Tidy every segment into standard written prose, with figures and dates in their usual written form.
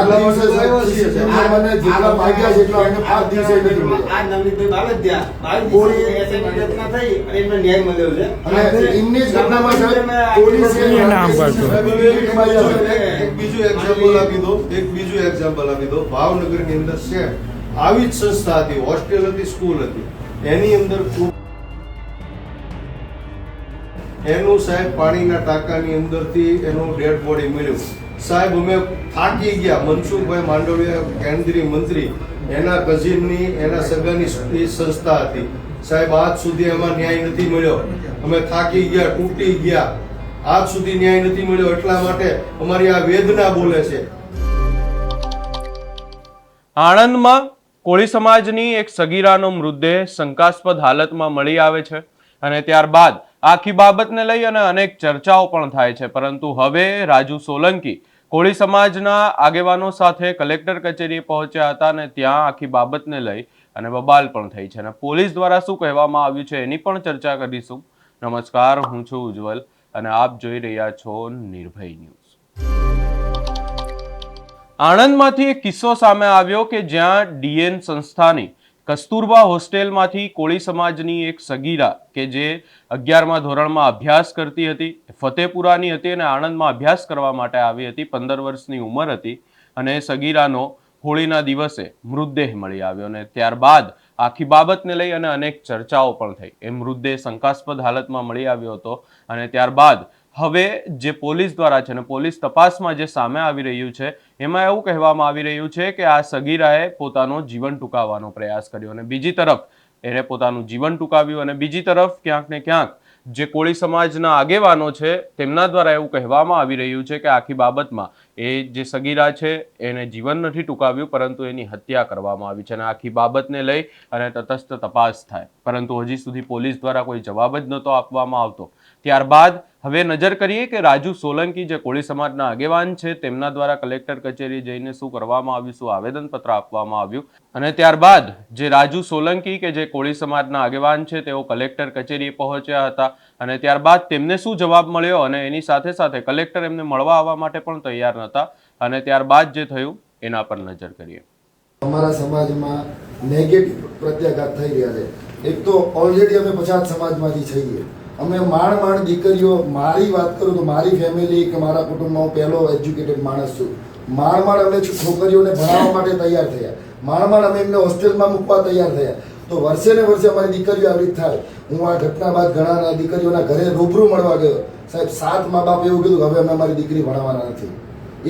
આગલા વર્ષે મને જેટલા ભાગ્યા છે એટલા અમને 5 દિવસે નથી મળ્યા. આ નવનીતભાઈ 22 રચના થઈ અને એમને ન્યાય મળ્યો છે. અને એમની જ ઘટનામાં સાહેબ પોલીસે એક બીજું એક્ઝામ્પલ આપી દો. ભાવનગરની અંદર છે આવી જ સંસ્થા હતી, હોસ્ટેલ હતી, સ્કૂલ હતી, એની અંદર એનું સાહેબ પાણીના ટાંકાની અંદરથી એનું ડેડ બોડી મળ્યું. સાહેબ અમે થાકી ગયા. મનસુખભાઈ માંડવિયા કેન્દ્રીય મંત્રી, એના કઝિનની એના સગાની એ સંસ્થા હતી. સાહેબ આજ સુધી એમાં ન્યાય નથી મળ્યો. અમે થાકી ગયા, તૂટી ગયા. આજ સુધી ન્યાય નથી મળ્યો. એટલા માટે અમારી આ વેદના બોલે છે. આણંદમાં કોળી સમાજની એક સગીરાનો મૃતદેહ શંકાસ્પદ હાલતમાં મળી આવે છે અને ત્યારબાદ આખી બાબતને લઈ અને અનેક ચર્ચાઓ પણ થાય છે. પરંતુ હવે રાજુ સોલંકી કોળી સમાજના આગેવાનો સાથે કલેક્ટર કચેરીએ પહોંચ્યા હતા અને ત્યાં આખી બાબતને લઈ અને બબાલ પણ થઈ છે અને પોલીસ દ્વારા શું કહેવામાં આવ્યું છે એની પણ ચર્ચા કરીશું. નમસ્કાર, હું છું ઉજ્જવલ અને આપ જોઈ રહ્યા છો નિર્ભય ન્યૂઝ. આણંદમાંથી એક કિસ્સો સામે આવ્યો કે જ્યાં ડીએન સંસ્થાની કસ્તુરબા હોસ્ટેલમાંથી કોળી સમાજની એક સગીરા કે જે 11મા ધોરણમાં અભ્યાસ કરતી હતી, ફતેપુરાની હતી અને આણંદમાં અભ્યાસ કરવા માટે આવી હતી. 15 વર્ષની ઉંમર હતી અને સગીરાનો હોળીના દિવસે મૃતદેહ મળી આવ્યો અને ત્યારબાદ આખી બાબતને લઈ અને અનેક ચર્ચાઓ પણ થઈ. એ મૃતદેહ શંકાસ્પદ હાલતમાં મળી આવ્યો હતો અને ત્યારબાદ હવે જે પોલીસ દ્વારા છે અને પોલીસ તપાસમાં જે સામે આવી રહ્યું છે એમાં એવું કહેવામાં આવી રહ્યું છે કે આ સગીરાએ પોતાનો જીવન ટૂંકાવવાનો પ્રયાસ કર્યો અને બીજી તરફ એને પોતાનું જીવન ટૂંકાવ્યું અને બીજી તરફ ક્યાંક ને ક્યાંક જે કોળી સમાજના આગેવાનો છે તેમના દ્વારા એવું કહેવામાં આવી રહ્યું છે કે આખી બાબતમાં એ જે સગીરા છે એને જીવન નથી ટૂંકાવ્યું પરંતુ એની હત્યા કરવામાં આવી છે અને આખી બાબતને લઈ અને તટસ્થ તપાસ થાય. પરંતુ હજી સુધી પોલીસ દ્વારા કોઈ જવાબ જ નહોતો આપવામાં આવતો. ત્યારબાદ હવે નજર કરીએ કે રાજુ સોલંકી જે કોળી સમાજના આગેવાન છે તેમના દ્વારા કલેક્ટર કચેરી જઈને શું કરવામાં આવ્યું, શું આવેદનપત્ર આપવામાં આવ્યું અને ત્યારબાદ જે રાજુ સોલંકી કે જે કોળી સમાજના આગેવાન છે તેઓ કલેક્ટર કચેરીએ પહોંચ્યા હતા અને ત્યારબાદ તેમને શું જવાબ મળ્યો અને એની સાથે સાથે કલેક્ટર એમને મળવા આવવા માટે પણ તૈયાર નહોતા અને ત્યારબાદ જે થયું એના પર નજર કરીએ. અમારા સમાજમાં નેગેટિવ પ્રત્યાઘાત થઈ રહ્યા છે. એક તો ઓલરેડી અમે પછાત સમાજમાંથી છીએ. અમે માંડ દીકરીઓ, મારી વાત કરું તો મારી ફેમિલી કે મારા કુટુંબમાં હું પહેલો એજ્યુકેટેડ માણસ છું. માંડ અમે છોકરીઓને ભણાવવા માટે તૈયાર થયા. માંડ અમે એમને હોસ્ટેલમાં મૂકવા તૈયાર થયા. તો વર્ષે ને વર્ષે અમારી દીકરીઓ આવી થાય. હું આ ઘટના બાદ ઘણા દીકરીઓના ઘરે રૂબરૂ મળવા ગયો. સાહેબ 7 મા બાપ એવું કીધું કે હવે અમે અમારી દીકરી ભણાવવાના નથી.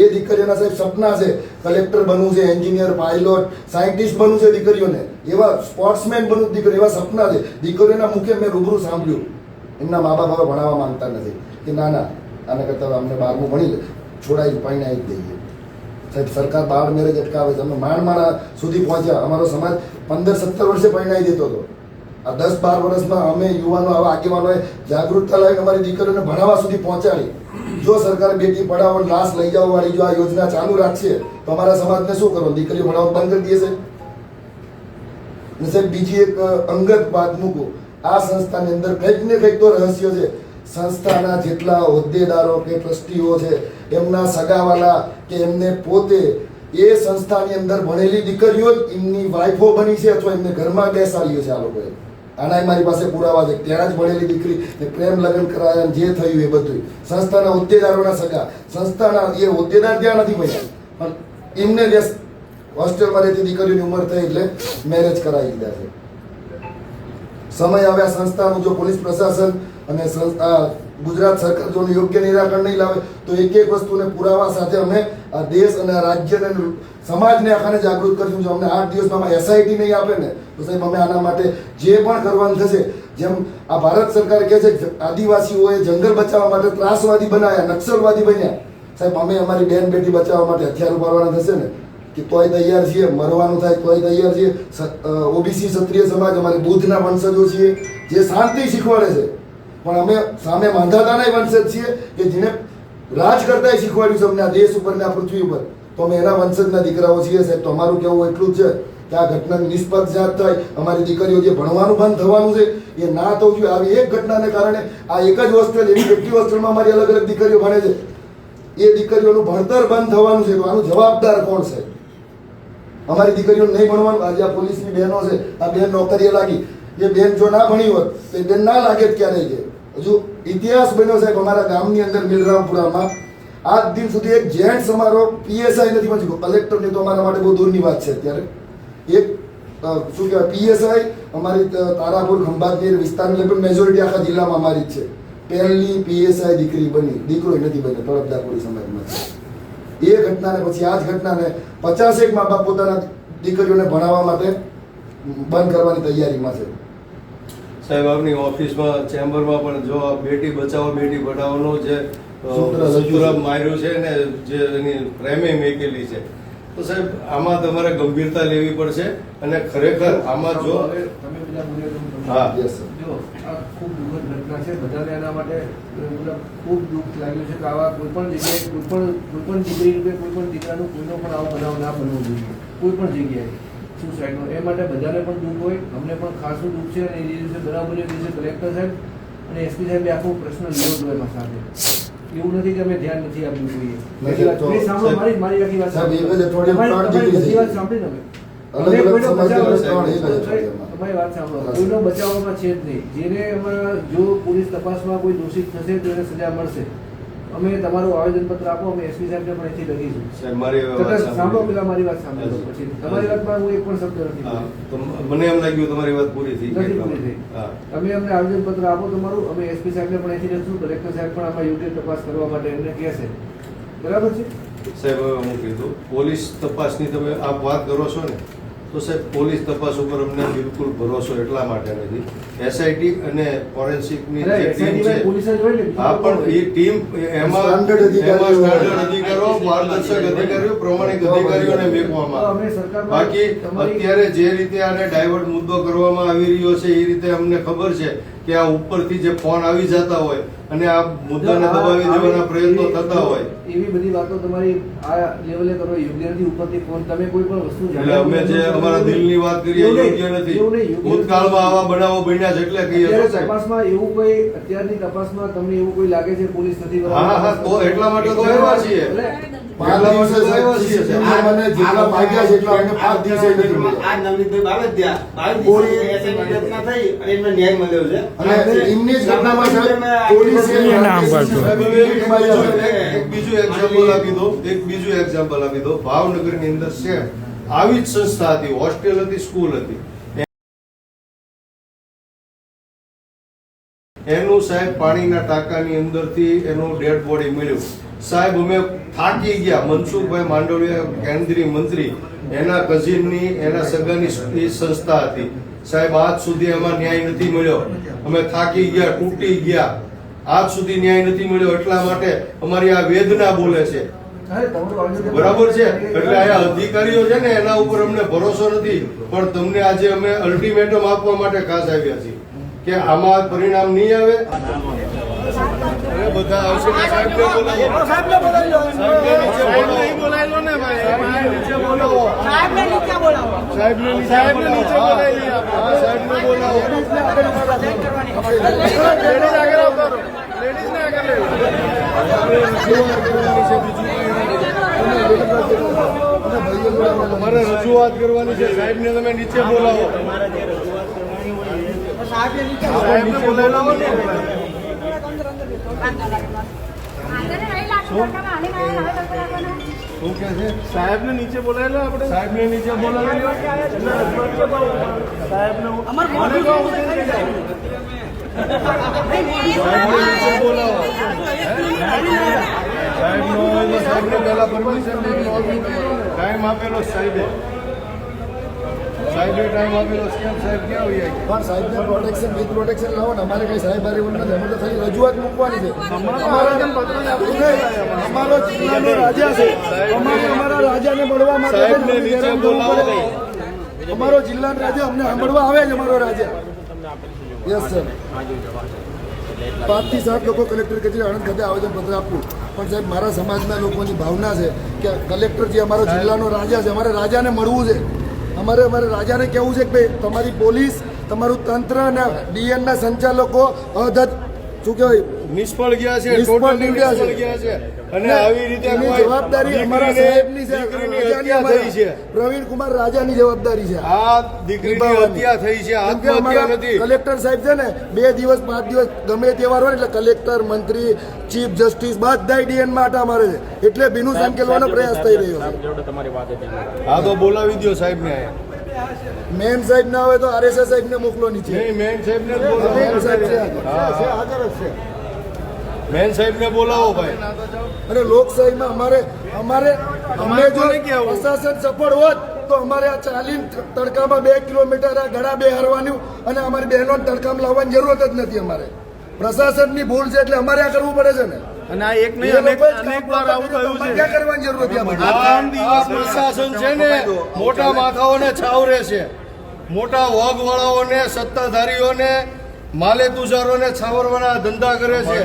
એ દીકરીઓના સાહેબ સપના છે, કલેક્ટર બનવું છે, એન્જિનિયર, પાયલોટ, સાયન્ટિસ્ટ બનવું છે દીકરીઓને, એવા સ્પોર્ટ્સમેન બનવું દીકરીઓ, એવા સપના છે દીકરીઓના મુખે. મેં રૂબરૂ સાંભળ્યું એમના મા બાપ હવે ભણાવવા માંગતા નથી કે ના આના કરતાં અમને 12મું ભણી લે, છોડાવી પરણાવી જ દઈએ. સાહેબ સરકાર બાળ મેરેજ અટકાવે છે. અમે માંડ સુધી પહોંચ્યા. અમારો સમાજ 15-17 વર્ષે પરણાવી દેતો હતો. આ 10-12 વર્ષમાં અમે યુવાનો, આવા આગેવાનોએ જાગૃતતા લાવીને અમારી દીકરીઓને ભણાવવા સુધી પહોંચાડી. જો સરકાર બેટી પઢાઓ લાશ લઈ જાઓ વાળી જો આ યોજના ચાલુ રાખશે તો અમારા સમાજને શું કરવાનું? દીકરીઓ ભણાવવા બંધ કરી દેશે. અને સાહેબ બીજી એક અંગત વાત મૂકું, આ સંસ્થાની અંદર કંઈક ને કંઈક તો રહસ્ય છે. સંસ્થાના જેટલા હોદ્દેદારો કે ટ્રસ્ટીઓ છે, એમના સગાવાલા કે એમને પોતે એ સંસ્થાની અંદર ભણેલી દીકરીઓ જ એમની વાઇફો બની છે અથવા એમને ઘરમાં બેસાડ્યો છે આ લોકોએ. આના મારી પાસે પુરાવા છે. ત્યાં જ ભણેલી દીકરી પ્રેમ લગ્ન કરાયા, જે થયું એ બધું સંસ્થાના હોદ્દેદારોના સગા. સંસ્થાના એ હોદ્દેદાર ત્યાં નથી ભણ્યા પણ એમને જે હોસ્ટેલમાં રહેતી દીકરીઓની ઉંમર થઈ એટલે મેરેજ કરાવી દીધા છે. સમય આવ્યા સંસ્થાનું જો પોલીસ પ્રશાસન અને ગુજરાત સરકાર જો યોગ્ય નિરાકરણ નહીં લાવે તો એક વસ્તુને પુરાવા સાથે અમે આ દેશ અને રાજ્યને સમાજને આખાને જાગૃત કરીશું. જો અમને 8 દિવસમાં એસઆઈટી નહીં આપે ને તો સાહેબ અમે આના માટે જે પણ કરવાનું થશે. જેમ આ ભારત સરકાર કહે છે કે આદિવાસીઓએ જંગલ બચાવવા માટે ત્રાસવાદી બનાવ્યા, નક્સલવાદી બન્યા. સાહેબ અમે અમારી બેન બેટી બચાવવા માટે હથિયાર ઉપાડવાના થશે ને કે તોય તૈયાર છીએ, મરવાનું થાય તોય તૈયાર છીએ. ઓબીસી ક્ષત્રિય સમાજ અમારે બુદ્ધના વંશજો છીએ જે શાંતિ શીખવાડે છે પણ અમે સામે માંધાતાના વંશજ છીએ કે જેને રાજ કરતા શીખવાડ્યું છે અમને આ દેશ ઉપર ને આ પૃથ્વી ઉપર. તો અમે એના વંશજના દીકરાઓ છીએ સાહેબ. તો અમારું કહેવું એટલું જ છે કે આ ઘટનાની નિષ્પક્ષ જાંચ થાય. અમારી દીકરીઓ જે ભણવાનું બંધ થવાનું છે એ ના થવું જોઈએ. આવી એક ઘટનાને કારણે આ એક જ હોસ્ટેલ, એવી કેટલી હોસ્ટેલમાં અમારી અલગ અલગ દીકરીઓ ભણે છે. એ દીકરીઓનું ભણતર બંધ થવાનું છે તો આનું જવાબદાર કોણ છે? અમારી દીકરીઓ નહીં ભણવાનું. આજે આ પોલીસની બહેનો છે, આ બેન નોકરીએ લાગી, એ બેન જો ના ભણી હોત તો એ બેન ના લાગે જ ક્યારે કે હજુ ઇતિહાસ બન્યો સાહેબ અમારા ગામની અંદર મિલરામપુરામાં આજ દિન સુધી એક જેન્ટ્સ અમારો પીએસઆઈ નથી પહોંચ્યો. કલેક્ટરની તો અમારા માટે બહુ દૂરની વાત છે. અત્યારે એક શું કહેવાય પીએસઆઈ અમારી તારાપુર ખંભાતની વિસ્તારની લગભગ મેજોરિટી આખા જિલ્લામાં અમારી જ છે. પહેલી પીએસઆઈ દીકરી બની, દીકરો નથી બન્યો તળપદા કોળી સમાજમાં. એ ઘટનાને પછી આ જ ઘટનાને 50 મા બાપ પોતાના દીકરીઓને ભણાવવા માટે બંધ કરવાની તૈયારીમાં છે. સાહેબ આપની ઓફિસમાં ચેમ્બરમાં પણ જો આ બેટી બચાવો બેટી પઢાઓનો જે સૂત્ર માર્યું છે ને, જે એની પ્રેમે મેકેલી છે, તો સાહેબ આમાં તમારે ગંભીરતા લેવી પડશે અને ખરેખર આમાં જો તમે બધા બોલ્યો તો હું હા. Yes, sir. જો આ ખૂબ દુઃખદ ઘટના છે. બધાને એના માટે ખૂબ દુઃખ લાગ્યું છે કે આવા કોઈ પણ જગ્યાએ કોઈ પણ દીકરી કે કોઈ પણ દીકરાનું કોઈનો પણ આવો બનાવ ના બનવો જોઈએ, કોઈ પણ જગ્યાએ સુસાઇડનો. એ માટે બધાને પણ દુઃખ હોય, અમને પણ ખાસું દુઃખ છે. અને એ દિવસે બરાબર એ દિવસે કલેક્ટર સાહેબ અને એસપી સાહેબે આખો પ્રશ્ન લીધો હતો એમાં સાથે. એવું નથી કે અમે ધ્યાન નથી આપ્યું જોઈએ. પ્લીઝ સાંભળો, મારી આખી વાત સાહેબ, એક જ અઠવાડિયામાં તમારી ત્રણ દીકરી બધી વાત છે. સાંભળી તમે. અલગ અલગ કોઈનો સમાજના બચાવ- ત્રણ એક જ અઠવાડિયામાં. તમારી વાત સાંભળો, કોઈનો બચાવવામાં છે જ નહીં. જેને અમારા જો પોલીસ તપાસમાં કોઈ દોષિત થશે તો એને સજા મળશે. અમે તમારું આવેદનપત્ર આપો, અમે એસપી સાહેબને પણ અહીંથી લખીશું. સાહેબ મારી વાત કદાચ સાંભળો, સાંભળો. પેલા મારી વાત સાંભળો પછી. તમારી વાતમાં હું એક પણ શબ્દ નથી હા, બોલ્યો. તો મને એમ લાગ્યું તમારી વાત પૂરી થઈ નથી પૂરી થઈ. હા. તમે અમને આવેદનપત્ર આપો તમારું, અમે એસપી સાહેબને પણ અહીંથી લખશું. કલેક્ટર સાહેબ પણ આમાં યોગ્ય તપાસ કરવા માટે એમને કહેશે. બરાબર છે? સાહેબ હવે હું કીધું પોલીસ તપાસની તમે આપ વાત કરો છો ને, તો સાહેબ પોલીસ તપાસ ઉપર અમને બિલકુલ ભરોસો એટલા માટે નથી. એસઆઈટી અને ફોરેન્સિકની અરે, જે ટીમ SIT છે, પોલીસ જ હોય ને, બીજું હા, કોઈ પણ એ ટીમ એમાં સ્ટાન્ડર્ડ અધિકારીઓ, સ્ટાન્ડર્ડ અધિકારીઓ, પારદર્શક અધિકારીઓ, પ્રમાણિક અધિકારીઓને મેકવામાં તો આવે. અમે સરકારમાં બાકી તમારી- અત્યારે જે રીતે આને ડાયવર્ટ મુદ્દો કરવામાં આવી રહ્યો છે એ રીતે અમને ખબર છે કે આ ઉપરથી જે ફોન આવી જતા હોય અને આ મુદ્દાને દબાવી દેવાના પ્રયત્નો થતા હોય. એવી બધી વાતો તમારી આ લેવલે કરો યોગ્ય નથી. ઉપરથી ફોન તમે કોઈ પણ વસ્તુ એટલે અમે જે અમારા દિલની વાત કરીએ એવું નહીં, યોગ્ય નથી. એવું નહીં, યોગ્ય ભૂતકાળમાં આવા બનાવો બન્યા છે એટલે કહીએ અત્યારે તો સાહેબ. તપાસમાં એવું કોઈ અત્યારની તપાસમાં તમને એવું કોઈ લાગે છે પોલીસ નથી હા, હા, તો એટલા માટે તો આવ્યા છીએ. એટલે 5 દિવસે સાહેબ CCTV મને જેટલા માગ્યા છે એટલા અમને 5 દિવસે નથી મળ્યા. આ નવનીતભાઈ 22 દિવસે ઘટના થઈ અને એમને ન્યાય મળ્યો છે. અને એમની જ ઘટનામાં સાહેબ પોલીસે સાહેબ, હવે એક બીજું એક્ઝામ્પલ આપી દો, એક બીજું એક્ઝામ્પલ આપી દો. ભાવનગરની અંદર સેમ આવી જ સંસ્થા હતી, હોસ્ટેલ હતી, સ્કૂલ હતી. એનું સાહેબ પાણીના ટાંકાની અંદરથી એનું ડેડ બોડી મળ્યું. સાહેબ અમે થાકી ગયા. મનસુખભાઈ માંડવિયા કેન્દ્રીય મંત્રી, એના કઝિનની એના સગાની એ સંસ્થા હતી. સાહેબ આજ સુધી એમાં ન્યાય નથી મળ્યો. અમે થાકી ગયા, તૂટી ગયા. આજ સુધી ન્યાય નથી મળ્યો. એટલા માટે અમારી આ વેદના બોલે છે. અરે, તમારું આયોજન- બરાબર છે. એટલે આ અધિકારીઓ છે ને એના ઉપર અમને ભરોસો નથી, પણ તમને આજે અમે અલ્ટિમેટમ આપવા માટે ખાસ આવ્યા છીએ કે આમાં પરિણામ નહીં આવે. અરે બધા આવશે ને સાહેબને બોલાવો. સાહેબને નહીં બોલાયેલો ને ભાઈ. નીચે બોલાવો. સાહેબને નીચે બોલાવો. સાહેબને બોલાવી લઈએ આપણે. હા, સાહેબને બોલાવો. લેડીઝ આગળ આવતા રહો. લેડીઝને આગળ લઈ તમારે રજૂઆત કરવાની છે. સાહેબને તમે નીચે બોલાવો. સાહેબને બોલાવો ને. શું કે છે? સાહેબને નીચે બોલાયેલો આપણે. સાહેબને નીચે બોલાવેલો. સાહેબને નીચે બોલાવો. સાહેબને પહેલા પરમિશન ટાઈમ આપેલો સાહેબે ટાઈમ આપેલો છે. કેમ સાહેબ ક્યાં હોય? પણ સાહેબને પ્રોટેક્શન વિથ પ્રોટેક્શન લાવો ને. અમારે કઈ સાહેબ હારે એવું નથી. અમે તો ખાલી રજૂઆત મૂકવાની છે. અમારો જિલ્લાનો રાજા છે. અમારે અમારા રાજાને મળવા માટે સાહેબને નીચે બોલાવો. અમારો જિલ્લાનો રાજા અમને સાંભળવા આવે છે. અમારો રાજા યસ સર. 5 થી 7 લોકો કલેક્ટર કચેરી આણંદ ખાતે આવેદનપત્ર આપવું. પણ સાહેબ મારા સમાજના લોકોની ભાવના છે કે કલેક્ટર જે અમારો જિલ્લાનો રાજા છે, અમારે રાજાને મળવું છે. અમારે રાજાને કહેવું છે કે ભાઈ તમારી પોલીસ, તમારું તંત્ર અને ડીએનના સંચાલકો અધદ શું કહેવાય નિષ્ફળ ગયા છે, નિષ્ફળ totally નીવડ્યા છે. નિષ્ફળ ગયા છે. અને આવી રીતે એની કોઈ જવાબદારી અમારા સાહેબની છે, દીકરીની રાજાની હત્યા અમારા થઈ છે. પ્રવીણ કુમાર રાજાની જવાબદારી છે આ દીકરીની નિભાવવાની. હત્યા થઈ છે, કેમ કે આત્મહત્યા અમારા નથી. કલેક્ટર સાહેબ છે ને 2 દિવસ 5 દિવસ ગમે તહેવાર હોય ને એટલે કલેક્ટર, મંત્રી, ચીફ જસ્ટિસ બધા ડીએન માં આટા મારે છે, એટલે ભીનું સંકેલવાનો પ્રયાસ થઈ રહ્યો છે. હા તો બોલાવી દો સાહેબ ને અહીંયા. મેન સાહેબ ના હોય તો આરએસએસ સાહેબ ને મોકલો નીચે. નહીં, મેન સાહેબ ને મેન સાહેબ છે હા. છે, હાજર જ છે. મેન સાહેબ ને બોલાવો ભાઈ. અને લોકશાહીમાં અમારે અમે જો કોને કહેવું? પ્રશાસન સફળ હોત તો અમારે આ ચાલીને તડકામાં 2 કિલોમીટર આ ગળા બે હરવાનું અને અમારી બહેનો તડકામાં લાવવાની જરૂરત જ નથી. અમારે પ્રશાસનની ભૂલ છે એટલે અમારે આ કરવું પડે છે ને. અને આ એક એ નહીં લોકોએ જ અનેક કામ વાર આવું કરતા થયું અમારે છે. ક્યાં કરવાની જરૂર હતી આ બધી? આ પ્રશાસન છે ને મોટા માથાઓને છાવરે છે, મોટા વગવાળાઓને, સત્તાધારીઓને, માલે તુજારોને છાવરવાના ધંધા કરે છે.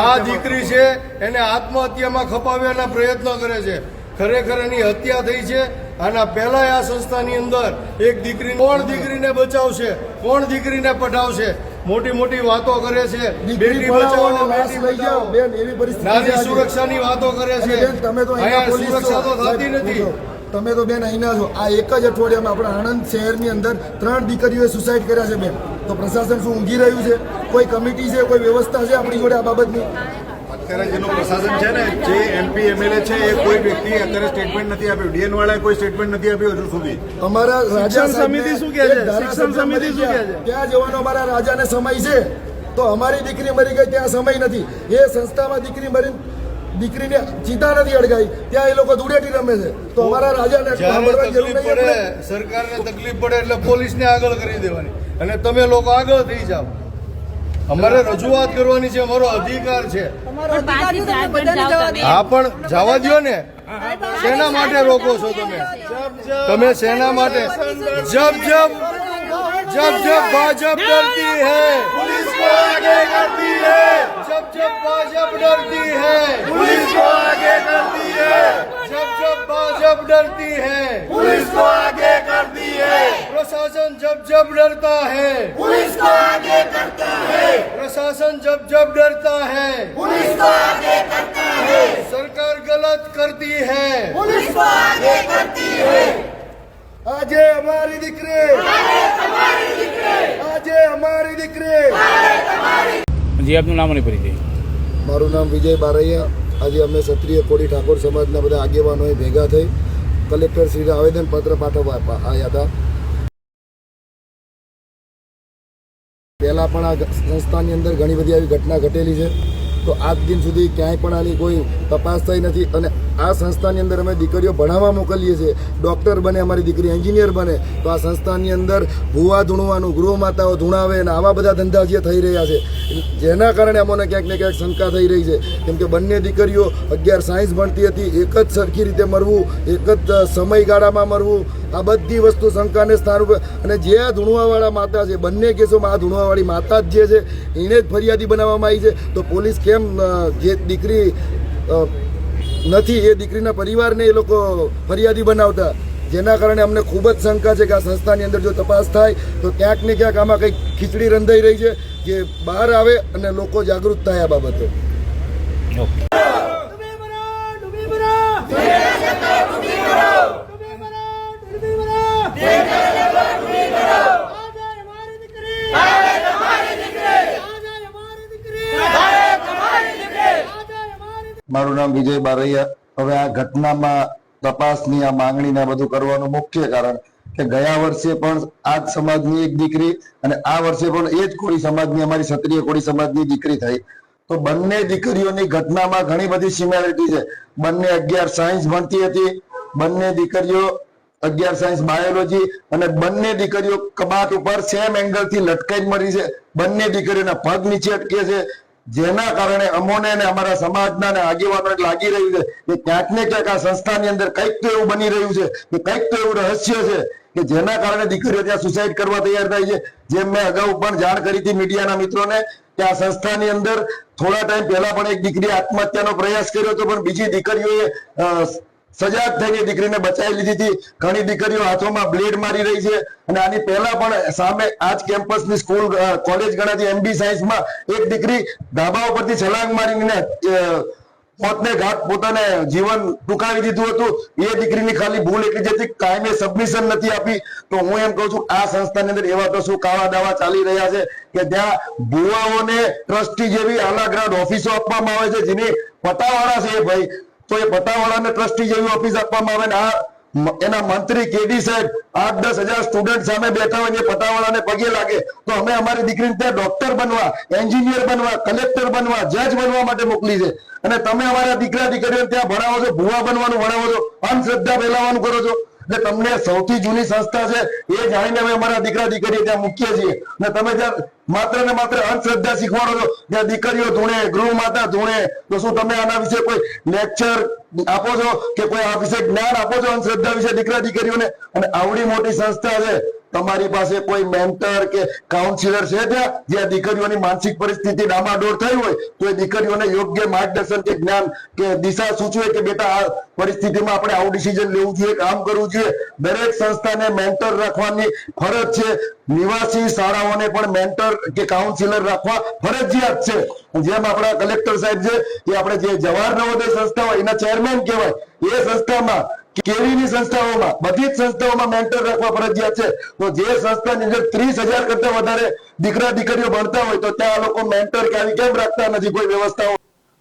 આ દીકરી છે એને આત્મહત્યામાં ખપાવવાના પ્રયત્નો કરે છે. ખરેખર એની હત્યા થઈ છે. આના પહેલા આ સંસ્થાની અંદર એક દીકરી, કોણ દીકરીને બચાવશે, કોણ દીકરીને પઢાવશે? મોટી મોટી વાતો કરે છે, દીકરી બેટી પઢાઓ બચાવો, અને લાશ બેટી લઈ જાઓ. બચાવો. બેન, એવી પરિસ્થિતિ છે નારી આજે. સુરક્ષાની વાતો કરે અને છે. બેન, તમે તો અહીંના અહીંયા પોલીસ સુરક્ષા તો છો. થતી નથી. તમે તો બેન અહીંના છો. આ એક જ અઠવાડિયામાં આપણા આણંદ શહેરની અંદર 3 દીકરીઓએ સુસાઇડ કર્યા છે બેન. તો પ્રશાસન શું ઊંઘી રહ્યું છે? કોઈ કમિટી છે, કોઈ વ્યવસ્થા છે આપણી જોડે આ બાબતની? અત્યારે જેનું પ્રશાસન છે ને, જે એમપી એમએલએ છે, એ કોઈ વ્યક્તિ અત્યારે સ્ટેટમેન્ટ નથી આપ્યું. ડીએન વાળાએ કોઈ સ્ટેટમેન્ટ નથી આપ્યું હજુ સુધી. અમારા રાજા શિક્ષણ સાહેબને સમિતિ શું કહે છે? એક ધારાસભ્ય શિક્ષણ સમિતિ મરી શું કહે ગયા. છે? ત્યાં જવાનો અમારા રાજાને સમય છે તો અમારી દીકરી મરી ગઈ ત્યાં સમય નથી. એ સંસ્થામાં દીકરી મરી, દીકરીને ચિતા નથી અડગાઈ, ત્યાં એ લોકો ધૂળેટી રમે છે. તો અમારા રાજાને જ્યારે સાંભળવાની જરૂર તકલીફ નહીં પડે, આપણે. સરકારને તકલીફ પડે એટલે પોલીસને આગળ કરી દેવાની અને તમે લોકો આગળ થઈ જાઓ. અમારે રજૂઆત કરવાની છે, અમારો અધિકાર છે. હા પણ જવા દ્યો ને. શેના માટે રોકો છો તમે? તમે શેના માટે? જબ જબ ભાજપ ડરતી હૈ, पुलिस को आगे करती है. जब भाजप डरती है, पुलिस को आगे करती है. जब भाजप डरती है, पुलिस को आगे करती है. प्रशासन जब डरता है, पुलिस को आगे करता है. प्रशासन जब डरता है, पुलिस को आगे करता है. सरकार गलत करती है, पुलिस को आगे करती है. આજે અમારી દીકરી, આજે અમારી દીકરી. જી આપનું નામ અને પરિચય. મારું નામ વિજય બારૈયા. આજે અમે ક્ષત્રિય કોળી ઠાકોર સમાજના બધા આગેવાનોએ ભેગા થઈ કલેક્ટર શ્રીને આવેદનપત્ર પાઠવવા આવ્યા હતા. પહેલા પણ આ સંસ્થાની અંદર ઘણી બધી આવી ઘટના ઘટેલી છે, તો આજ દિન સુધી ક્યાંય પણ આની કોઈ તપાસ થઈ નથી. અને આ સંસ્થાની અંદર અમે દીકરીઓ ભણાવવા મોકલીએ છીએ, ડૉક્ટર બને, અમારી દીકરી એન્જિનિયર બને, તો આ સંસ્થાની અંદર ભૂવા ધૂણવાનું, ગૃહ માતાઓ ધૂણાવે અને આવા બધા ધંધા જે થઈ રહ્યા છે, જેના કારણે અમને ક્યાંક ને ક્યાંક શંકા થઈ રહી છે. કેમ કે બંને દીકરીઓ 11 સાયન્સ ભણતી હતી, એક જ સરખી રીતે મરવું, એક જ સમયગાળામાં મરવું, આ બધી વસ્તુ શંકાને સ્થાન ઉપર. અને જે આ ધૂણવાવાળા માતા છે, બંને કેસોમાં આ ધૂણવાવાળી માતા જ જે છે એને જ ફરિયાદી બનાવવામાં આવી છે. તો પોલીસ કેમ જે દીકરી નથી એ દીકરીના પરિવારને એ લોકો ફરિયાદી બનાવતા? જેના કારણે અમને ખૂબ જ શંકા છે કે આ સંસ્થાની અંદર જો તપાસ થાય તો ક્યાંક ને ક્યાંક આમાં કંઈક ખીચડી રંધાઈ રહી છે, જે બહાર આવે અને લોકો જાગૃત થાય આ બાબતે. મારું નામ વિજય બારૈયા. હવે આ ઘટનામાં તપાસની આ માંગણીને બધું કરવાનું મુખ્ય કારણ કે ગયા વર્ષે પણ આ જ સમાજની એક દીકરી અને આ વર્ષે પણ એ જ કોળી સમાજની, અમારી ક્ષત્રિય કોળી સમાજની દીકરી થઈ. તો બંને દીકરીઓની ઘટનામાં ઘણી બધી સિમિલારિટી છે. બંને 11 સાયન્સ ભણતી હતી, બંને દીકરીઓ 11 સાયન્સ બાયોલોજી, અને બંને દીકરીઓ કબાટ ઉપર સેમ એંગલથી લટકાઈ મરી છે. બંને દીકરીઓના પગ નીચે અટકે છે, જેના કારણે અમોને અને અમારા સમાજના અને આગેવાનોને લાગી રહ્યું છે કે ક્યાંક ને ક્યાંક આ સંસ્થાની અંદર કંઈક તો એવું બની રહ્યું છે કે કંઈક તો એવું રહસ્ય છે કે જેના કારણે દીકરીઓ ત્યાં સુસાઇડ કરવા તૈયાર થાય છે. જેમ મેં અગાઉ પણ જાણ કરી હતી મીડિયાના મિત્રોને કે આ સંસ્થાની અંદર થોડા ટાઈમ પહેલા પણ એક દીકરીએ આત્મહત્યાનો પ્રયાસ કર્યો હતો, પણ બીજી દીકરીઓએ સજાગ થઈને દીકરીને બચાવી લીધી હતી. ઘણી દીકરીઓ હાથોમાં બ્લેડ મારી રહી છે અને આની પહેલા પણ સામે આજ કેમ્પસની સ્કૂલ કોલેજ ગણાતી MB સાયન્સમાં એક દીકરી ધાબા ઉપરથી છલાંગ મારીને મોતને ઘાટ પોતાને જીવન ટૂંકાવી દીધું હતું. એ દીકરીની ખાલી ભૂલ એટલી જ હતી કાયમે સબમિશન નથી આપી. તો હું એમ કહું છું આ સંસ્થાની અંદર એવા તો શું કાવા દાવા ચાલી રહ્યા છે કે ત્યાં ભુવાઓને ટ્રસ્ટી જેવી આલાગ્રાડ ઓફિસો આપવામાં આવે છે જેની પટાવાળા છે ભાઈ, તો એ પટાવાળાને ટ્રસ્ટી જેવી ઓફિસ આપવામાં આવે ને એના મંત્રી કેડી સાહેબ 8-10 હજાર સ્ટુડન્ટ સામે બેઠા હોય ને પટાવાળાને પગે લાગે. તો અમે અમારી દીકરીને ત્યાં ડોક્ટર બનવા, એન્જિનિયર બનવા, કલેક્ટર બનવા, જજ બનવા માટે મોકલી છે અને તમે અમારા દીકરા દીકરીઓને ત્યાં ભણાવો છો, ભુવા બનવાનું ભણાવો છો, અંધશ્રદ્ધા ફેલાવવાનું કરો છો. એટલે તમને સૌથી જૂની સંસ્થા છે એ જાણીને અમે અમારા દીકરા દીકરીઓ ત્યાં મૂકીએ છીએ અને તમે ત્યાં માત્ર ને માત્ર અંધશ્રદ્ધા શીખવાડો છો. ત્યાં દીકરીઓ ધૂણે, ગૃહ માતા ધૂણે, તો શું તમે આના વિશે કોઈ લેક્ચર આપો છો કે કોઈ આ વિશે જ્ઞાન આપો છો અંધશ્રદ્ધા વિશે દીકરા દીકરીઓને? અને આવડી મોટી સંસ્થા છે, તમારી પાસે કોઈ મેન્ટર કે કાઉન્સિલર છે ત્યાં જ્યાં દીકરીઓની માનસિક પરિસ્થિતિ ડામાડોળ થઈ હોય તો એ દીકરીઓને યોગ્ય માર્ગદર્શન કે જ્ઞાન કે દિશા સૂચવે કે બેટા આ પરિસ્થિતિમાં આપણે આવું ડિસિઝન લેવું જોઈએ, કામ કરવું જોઈએ. દરેક સંસ્થાને મેન્ટર રાખવાની ફરજ છે. નિવાસી શાળાઓને પણ મેન્ટર કે કાઉન્સિલર રાખવા ફરજિયાત છે. જેમ આપણા કલેક્ટર સાહેબ છે એ આપણે જે જવાહર નવોદય સંસ્થા હોય એના ચેરમેન કહેવાય, એ સંસ્થામાં કેવીની સંસ્થાઓમાં બધી જ સંસ્થાઓમાં મેન્ટર રાખવા ફરજિયાત છે. તો જે સંસ્થાની અંદર 30,000 કરતા વધારે દીકરા દીકરીઓ ભણતા હોય તો ત્યાં લોકો મેન્ટર કે આવી કેમ રાખતા નથી કોઈ વ્યવસ્થાઓ?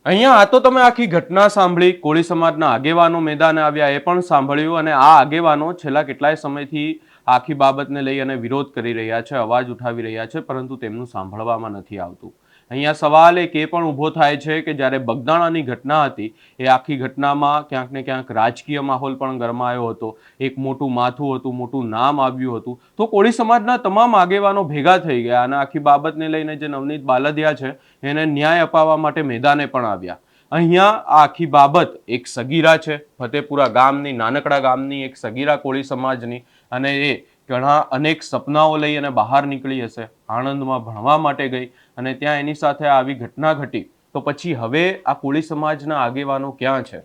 અહીંયા આ તો તમે આખી ઘટના સાંભળી, કોળી સમાજના આગેવાનો મેદાને આવ્યા એ પણ સાંભળ્યું અને આ આગેવાનો છેલ્લા કેટલાય સમયથી આખી બાબતને લઈ અને વિરોધ કરી રહ્યા છે, અવાજ ઉઠાવી રહ્યા છે, પરંતુ તેમનું સાંભળવામાં નથી આવતું. અહીંયા સવાલ એક એ પણ ઊભો થાય છે કે જ્યારે બગદાણાની ઘટના હતી એ આખી ઘટનામાં ક્યાંક ને ક્યાંક રાજકીય માહોલ પણ ગરમાયો હતો, એક મોટું માથું હતું, મોટું નામ આવ્યું હતું, તો કોળી સમાજના તમામ આગેવાનો ભેગા થઈ ગયા અને આખી બાબતને લઈને જે નવનીત બાલદિયા છે એને ન્યાય અપાવવા માટે મેદાને પણ આવ્યા. અહીંયા આ આખી બાબત એક સગીરા છે, ફતેપુરા ગામની, નાનકડા ગામની એક સગીરા કોળી સમાજની, અને એ ઘણા અનેક સપનાઓ લઈ અને બહાર નીકળી હશે, આણંદમાં ભણવા માટે ગઈ અને ત્યાં એની સાથે આવી ઘટના ઘટી. તો પછી હવે આ કોળી સમાજના આગેવાનો ક્યાં છે?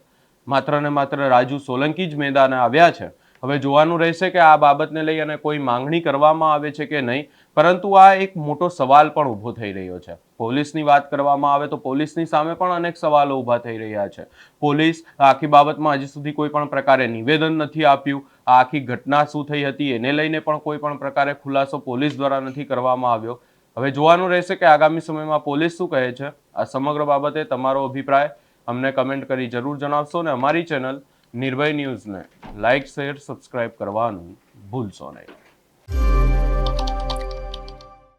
માત્ર ને માત્ર રાજુ સોલંકી જ મેદાને આવ્યા છે. હવે જોવાનું રહેશે કે આ બાબતને લઈ અને કોઈ માંગણી કરવામાં આવે છે કે નહીં, પરંતુ આ એક મોટો સવાલ પણ ઊભો થઈ રહ્યો છે. પોલીસની વાત કરવામાં આવે તો પોલીસની સામે પણ અનેક સવાલો ઊભા થઈ રહ્યા છે. પોલીસ આખી બાબતમાં હજી સુધી કોઈ પણ પ્રકારે નિવેદન નથી આપ્યું. આ આખી ઘટના શું થઈ હતી એને લઈને પણ કોઈ પણ પ્રકારે ખુલાસો પોલીસ દ્વારા નથી કરવામાં આવ્યો. હવે જોવાનું રહેશે કે આગામી સમયમાં પોલીસ શું કહે છે. આ સમગ્ર બાબતે તમારો અભિપ્રાય અમને કમેન્ટ કરી જરૂર જણાવશો અને અમારી ચેનલ નિર્ભય ન્યૂઝને લાઇક, શેર, સબસ્ક્રાઇબ કરવાનું ભૂલશો નહીં.